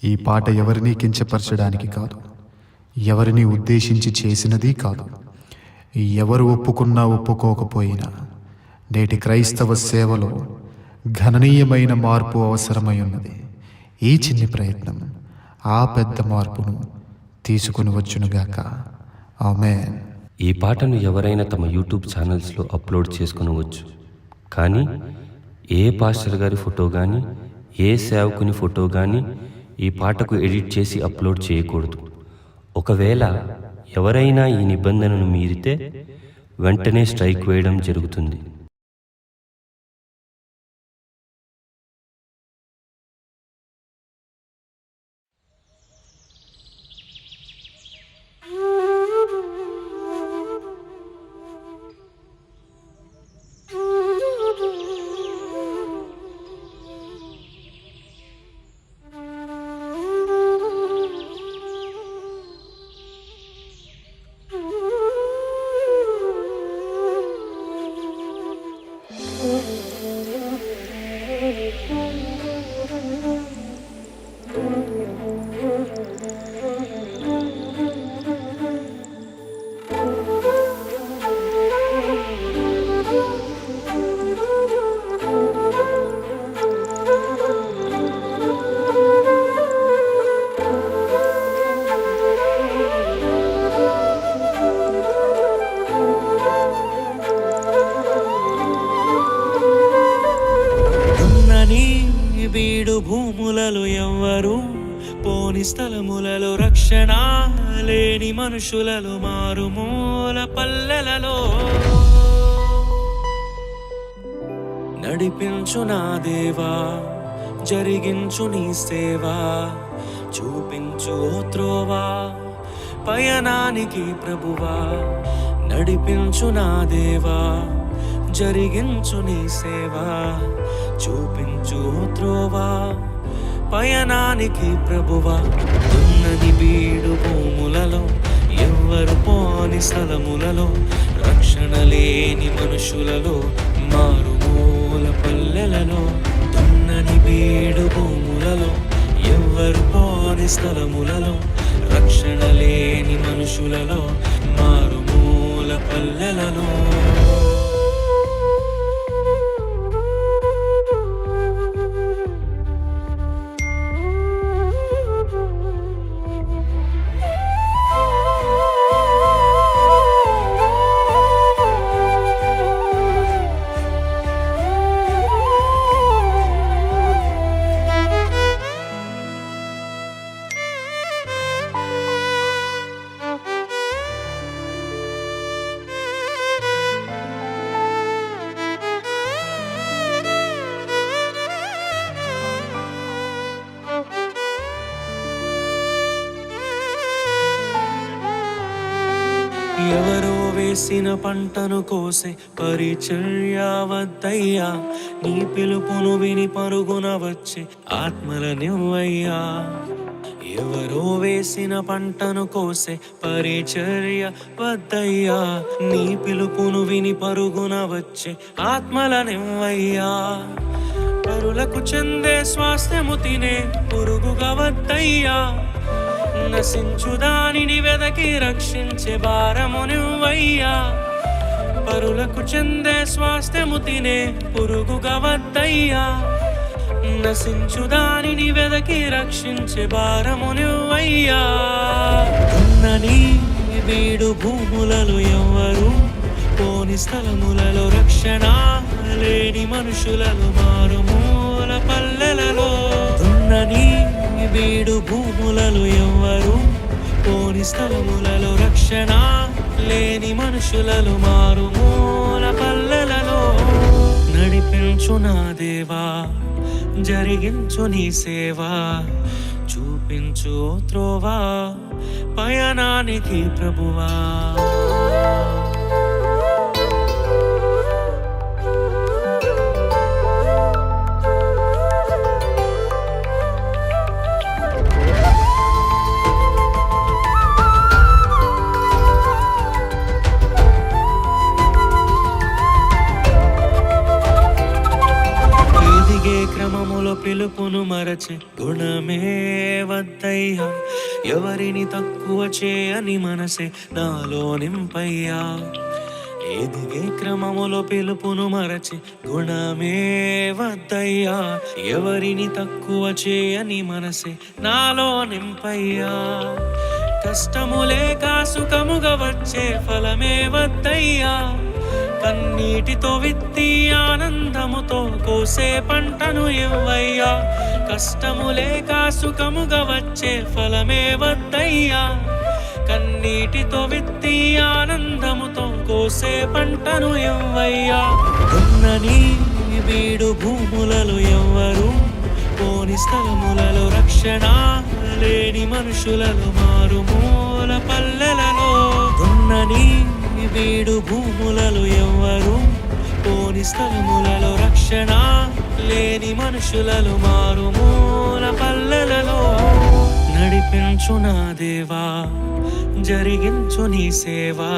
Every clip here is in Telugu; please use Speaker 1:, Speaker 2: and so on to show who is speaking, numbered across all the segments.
Speaker 1: ఈ పాట ఎవరినీ కించపరచడానికి కాదు, ఎవరిని ఉద్దేశించి చేసినది కాదు. ఎవరు ఒప్పుకున్నా ఒప్పుకోకపోయినా నేటి క్రైస్తవ సేవలో గణనీయమైన మార్పు అవసరమై ఉన్నది. ఈ చిన్ని ప్రయత్నం ఆ పెద్ద మార్పును తీసుకుని వచ్చునుగాక. ఆమేన్.
Speaker 2: ఈ పాటను ఎవరైనా తమ యూట్యూబ్ ఛానల్స్లో అప్లోడ్ చేసుకునవచ్చు, కానీ ఏ పాస్టర్ గారి ఫోటో కానీ ఏ సేవకుని ఫోటో కానీ ఈ పాటకు ఎడిట్ చేసి అప్లోడ్ చేయకూడదు. ఒకవేళ ఎవరైనా ఈ నిబంధనను మీరితే వెంటనే స్ట్రైక్ వేయడం జరుగుతుంది.
Speaker 3: వీడు భూములలో ఎవ్వరు పోని స్థలములలో రక్షణ లేని మనుషులలో మారుమూల పల్లెలలో నడిపించు నా దేవా, జరిగించు నీ సేవా, చూపించు ఓ త్రోవా పయనానికి ప్రభువా. నడిపించు నా దేవా, జరిగించు నీ సేవా, చూపించు త్రోవా పయనానికి ప్రభువా. ఉన్నది బీడు భూములలో ఎవ్వరు పోని స్థలములలో రక్షణ లేని మనుషులలో మారుమూల పల్లెలలో. ఉన్నది బీడు భూములలో ఎవ్వరు పోని స్థలములలో రక్షణ లేని మనుషులలో మారుమూల పల్లెలలో. ఎవరో వేసిన పంటను కోసే పరిచర్య వద్దయ్యా, నీ పిలుపును విని పరుగున వచ్చే ఆత్మలనివ్వయ్యా. ఎవరో వేసిన పంటను కోసే పరిచర్య వద్దయ్యా, నీ పిలుపును విని పరుగున వచ్చే ఆత్మలనివ్వయ్యా. పరులకు చెందే స్వాస్థ్యము తినే పురుగుగా వద్దయ్యా, నశించు దానిని వెదకి రక్షించే భారము నువ్వయ్యా. పరులకు చెందే స్వాస్థ్యము తినే పురుగుగా వద్దయ్యా, నశించు దానిని వెదకి రక్షించే భారము నువ్వయ్యా. ఉన్నని వీడు భూములలో ఎవ్వరు పోని స్థలములలో రక్షణ లేని మనుషులలో మారుమూల పల్లెలలో. ఉన్నని వీడు భూములలో ఎవ్వరు పోని స్థలములలో రక్షణ లేని మనుషులలో మారుమూల పల్లెలలో. నడిపించు నా దేవా, జరిగించు నీ సేవా, చూపించు త్రోవా పయనానికి ప్రభువా. పిలుపును మరచి గుణమే ఎవరిని తక్కువ చేయని మనసే నాలో నింపయ్యా. ఎదిగే క్రమములో పిలుపును మరచి గుణమే వద్దయ్యా. ఎవరిని తక్కువ చేయని మనసే నాలో నింపయ్యా. కష్టములే సుఖముగా వచ్చే ఫలమే వద్దయ్యా. కన్నీటితో విత్తి ఆనందముతో కోసే పంటను ఇవ్వయ్యా. కష్టములే సుఖముగా వచ్చే ఫలమే వద్దయ్యా. కన్నీటితో విత్తి ఆనందముతో కోసే పంటను ఇవ్వయ్యా. దున్నని బీడు భూములలో ఎవ్వరు పోని స్థలములలో రక్షణ లేని మనుషులలో మారుమూల పల్లెలలో. దున్నని బీడు భూములలో ఎవ్వరు పోని స్థలములలో రక్షణ లేని మనుషులలో మారుమూల పల్లెలలో. నడిపించు నా దేవా, జరిగించు నీ సేవా,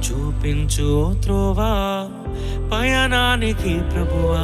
Speaker 3: చూపించు ఓ త్రోవా పయనానికి ప్రభువా.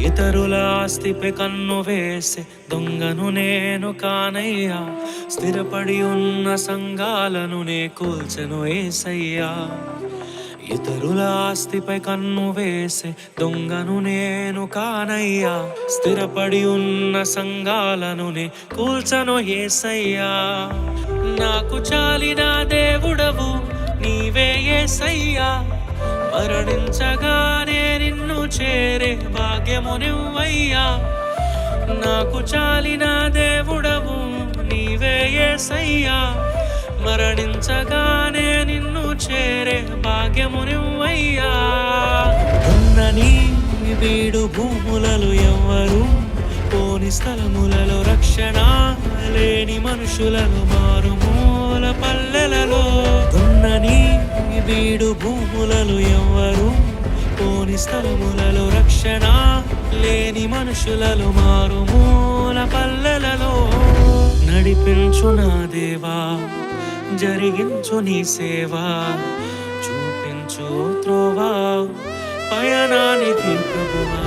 Speaker 3: ఇతరుల ఆస్తిపై కన్ను వేసే దొంగను నేను కానయ్యా. స్థిరపడి ఉన్న సంఘాలను నే కూల్చెను యేసయ్యా. ఇతరుల ఆస్తిపై కన్ను వేసే దొంగను నేను కానయ్యా. స్థిరపడి ఉన్న సంఘాలను నే కూల్చెను యేసయ్యా. నాకు చాలిన దేవుడవు నీవే యేసయ్యా. మరణించగానే నిన్ను చేరే భాగ్యము నువ్వయ్యా. నాకు చాలిన దేవుడవు నీవే యేసయ్యా. మరణించగానే నిన్ను చేరే భాగ్యము నువ్వయ్యా. దున్నని బీడు భూములలో ఎవ్వరు పోని స్థలములలో రక్షణ లేని మనుషులను మారుమూల పల్లెలలో. దున్నని బీడు భూములలో ఎవ్వరు పోని స్థలములలో రక్షణ లేని మనుషులలో మారుమూల పల్లెలలో. నడిపించు నా దేవా, జరిగించు నీ సేవా, చూపించు త్రోవా పయనానికి ప్రభువా.